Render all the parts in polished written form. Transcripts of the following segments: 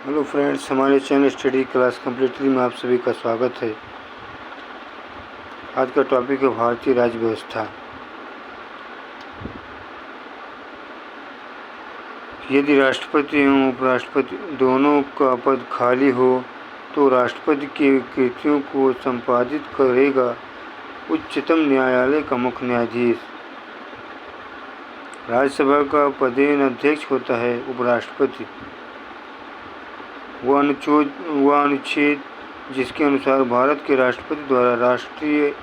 Hello friends, हमारे channel study class completely में आप सभी का स्वागत है। आज का टॉपिक है भारतीय राज्य व्यवस्था। यदि राष्ट्रपति एवं उपराष्ट्रपति दोनों का पद खाली हो तो राष्ट्रपति की कृतियों को संपादित करेगा उच्चतम न्यायालय का मुख्य न्यायाधीश। राज्यसभा का पदेन अध्यक्ष होता है उपराष्ट्रपति। वह अनुच्छेद जिसके अनुसार भारत के राष्ट्रपति द्वारा राष्ट्रीय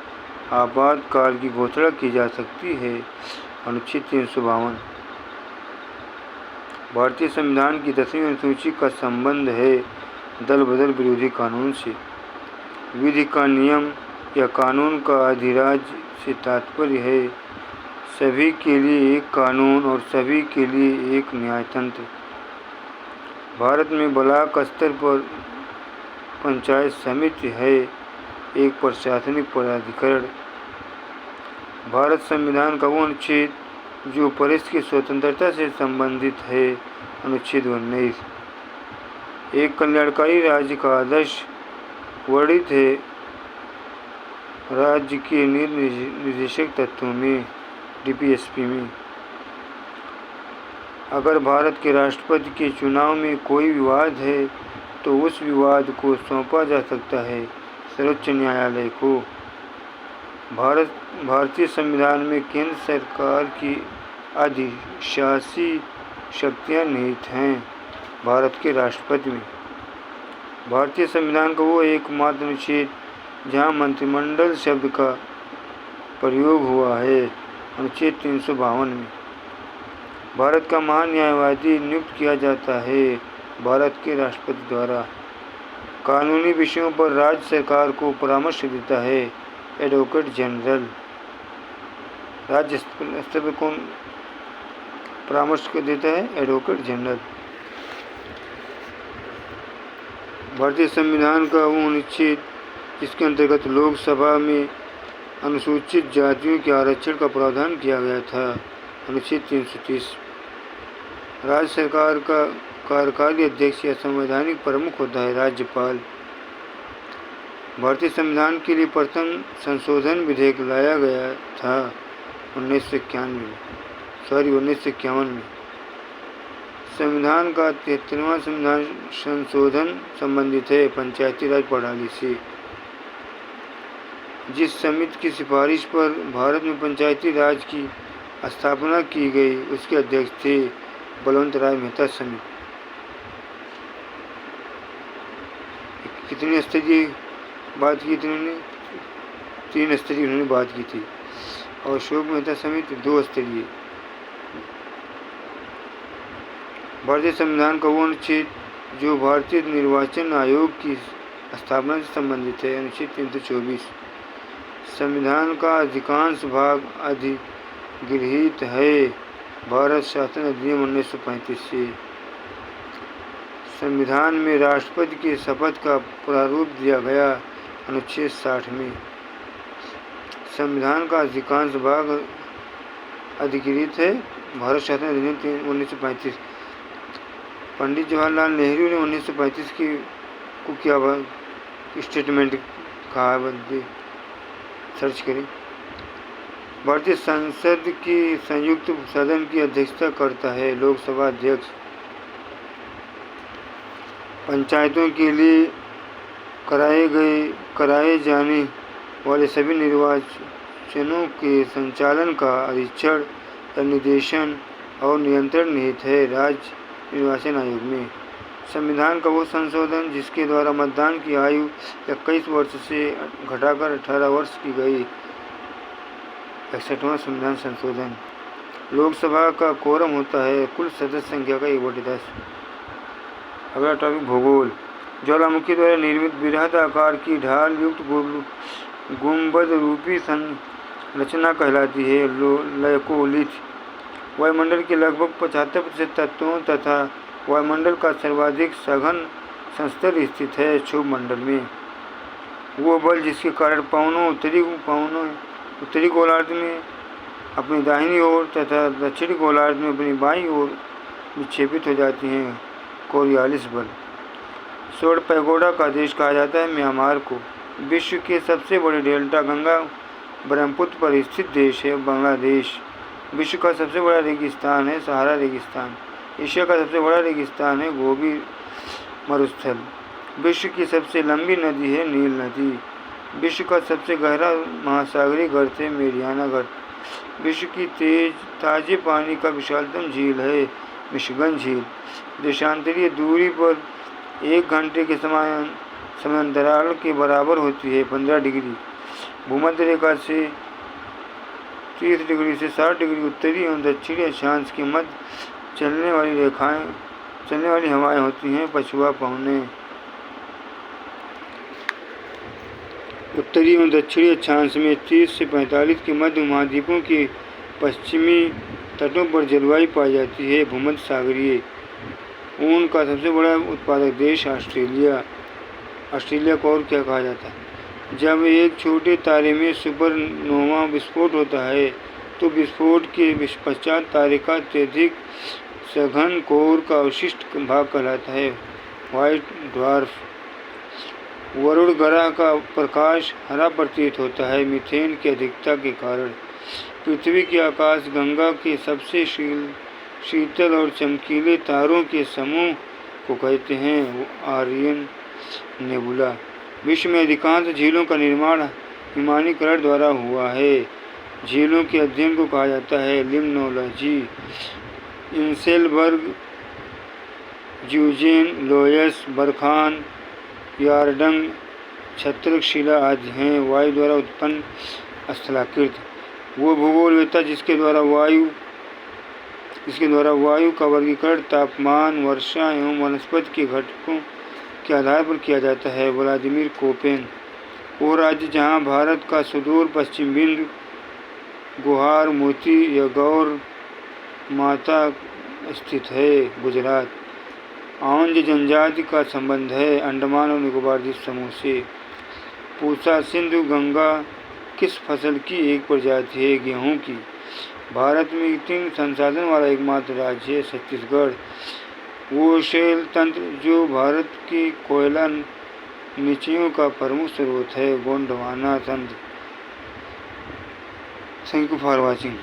आपातकाल की घोषणा की जा सकती है, अनुच्छेद 352। भारतीय संविधान की 10वीं अनुसूची का संबंध है दल बदल विरोधी कानून से। विधि का नियम या कानून का अधिराज्य से तात्पर्य है सभी के लिए एक कानून और सभी के लिए एक न्यायतंत्र। भारत में ब्लॉक स्तर पर पंचायत समिति है, एक प्रशासनिक प्राधिकरण। भारत संविधान का वो अनुच्छेद जो प्रेस की स्वतंत्रता से संबंधित है, अनुच्छेद 19। एक कल्याणकारी राज्य का आदर्श वर्णित है राज्य के निर्देशक तत्वों में, डीपीएसपी में। अगर भारत के राष्ट्रपति के चुनाव में कोई विवाद है तो उस विवाद को सौंपा जा सकता है सर्वोच्च न्यायालय को। भारतीय संविधान में केंद्र सरकार की अधिशासी शक्तियां निहित हैं भारत के राष्ट्रपति में। भारतीय संविधान का वो एकमात्र अनुच्छेद जहां मंत्रिमंडल शब्द का प्रयोग हुआ है, अनुच्छेद 352 में। भारत का महान न्यायवादी नियुक्त किया जाता है भारत के राष्ट्रपति द्वारा। कानूनी विषयों पर राज्य सरकार को परामर्श देता है एडवोकेट जनरल। राज्य स्तर पर कौन परामर्श देता है? Advocate general. भारतीय संविधान का वो अनुच्छेद जिसके अंतर्गत लोकसभा में अनुसूचित जातियों के आरक्षण का प्रावधान किया गया था, अनुच्छेद 330। राज्य सरकार का कार्यकारी अध्यक्ष या संवैधानिक प्रमुख होता है राज्यपाल। भारतीय संविधान के लिए प्रथम संशोधन विधेयक लाया गया था 1951 में। संविधान का 73वां संविधान संशोधन संबंधित है पंचायती राज प्रणाली से। जिस समिति की सिफारिश पर भारत में पंचायती राज की स्थापना की गई उसके अध्यक्ष थे बलवंत राय मेहता समिति। कितने स्तरीय बात की थी उन्होंने? 3 स्तरीय उन्होंने बात की थी। और अशोक मेहता समिति 2 स्तरीय। भारतीय संविधान का वो अनुच्छेद जो भारतीय निर्वाचन आयोग की स्थापना से संबंधित है, अनुच्छेद 324। संविधान का अधिकांश भाग अधिगृहित है भारत शासन अधिनियम 1935 से। संविधान में राष्ट्रपति की शपथ का प्रारूप दिया गया अनुच्छेद 60 में। संविधान का अधिकांश भाग अधिगृहित है भारत शासन अधिनियम 1935। पंडित जवाहरलाल नेहरू ने 1935 को क्या स्टेटमेंट कहा, सर्च करें। भारतीय संसद की संयुक्त सदन की अध्यक्षता करता है लोकसभा अध्यक्ष। पंचायतों के लिए कराए जाने वाले सभी निर्वाचनों के संचालन का अधीक्षण, निर्देशन और नियंत्रण निहित है राज्य निर्वाचन आयोग में। संविधान का वो संशोधन जिसके द्वारा मतदान की आयु 21 वर्ष से घटाकर 18 वर्ष की गई, 61वां संविधान संशोधन। लोकसभा का कोरम होता है कुल सदस्य संख्या का 1/10। अगला टॉपिक भूगोल। ज्वालामुखी द्वारा निर्मित बृहद आकार की ढाल युक्त गुंबद रूपी संरचना कहलाती है लैकोलिथ। वायुमंडल के लगभग 75% तत्वों तथा वायुमंडल का सर्वाधिक सघन संस्तर स्थित है क्षोभ मंडल में। वो बल जिसके कारण पवनों उत्तरी गोलार्ध में अपनी दाहिनी ओर तथा दक्षिणी गोलार्ध में अपनी बाईं ओर विक्षेपित हो जाती हैं, कोरियालिस बल। स्वर्ण पैगोडा का देश कहा जाता है म्यांमार को। विश्व के सबसे बड़े डेल्टा गंगा ब्रह्मपुत्र पर स्थित देश है बांग्लादेश। विश्व का सबसे बड़ा रेगिस्तान है सहारा रेगिस्तान। एशिया का सबसे बड़ा रेगिस्तान है गोबी मरुस्थल। विश्व की सबसे लंबी नदी है नील नदी। विश्व का सबसे गहरा महासागरीय गर्त है मेरियाना गर्त। विश्व की ताजे पानी का विशालतम झील है मिशिगन झील। देशांतरीय दूरी पर 1 घंटे के समांतराल के बराबर होती है 15 डिग्री। भूमध्य रेखा से 30 डिग्री से 60 डिग्री उत्तरी एवं दक्षिणी अक्षांश के मध्य चलने वाली हवाएं होती हैं पछुआ पहुने। उत्तरी एवं दक्षिणी अक्षांश में 30 से 45 के मध्य महाद्वीपों के पश्चिमी तटों पर जलवायु पाई जाती है भूमध्य सागरीय। ऊन का सबसे बड़ा उत्पादक देश ऑस्ट्रेलिया। ऑस्ट्रेलिया को और क्या कहा जाता है? जब एक छोटे तारे में सुपरनोवा विस्फोट होता है तो विस्फोट के पश्चात तारे का अत्यधिक सघन कोर का अवशिष्ट भाग कहलाता है व्हाइट ड्वार्फ। वरुण ग्रह का प्रकाश हरा प्रतीत होता है मीथेन की अधिकता के कारण। पृथ्वी के आकाश गंगा के सबसे शीतल और चमकीले तारों के समूह को कहते हैं आर्यन नेबुला। विश्व में अधिकांश झीलों का निर्माण हिमानीकरण द्वारा हुआ है। झीलों के अध्ययन को कहा जाता है लिम्नोलॉजी। इंसेलबर्ग, यूजेन, लोयस, बरखान, यार्डंग, छत्रक शिला आदि हैं वायु द्वारा उत्पन्न स्थलाकृत। वो भूगोलवेत्ता जिसके द्वारा वायु का वर्गीकरण तापमान, वर्षा एवं वनस्पति के घटकों के आधार पर किया जाता है व्लादिमीर कोपेन। वो राज्य जहाँ भारत का सुदूर पश्चिम बिंदु गुहार मोती या गौर माता स्थित है गुजरात। आंज जनजाति का संबंध है अंडमान और निकोबार द्वीप समूह से। पूसा सिंधु गंगा किस फसल की एक प्रजाति है गेहूं की। भारत में तीन संसाधन वाला एकमात्र राज्य है छत्तीसगढ़। वो शैल तंत्र जो भारत की कोयला नीचियों का प्रमुख स्रोत है गोंडवाना तंत्र। Thank you for watching.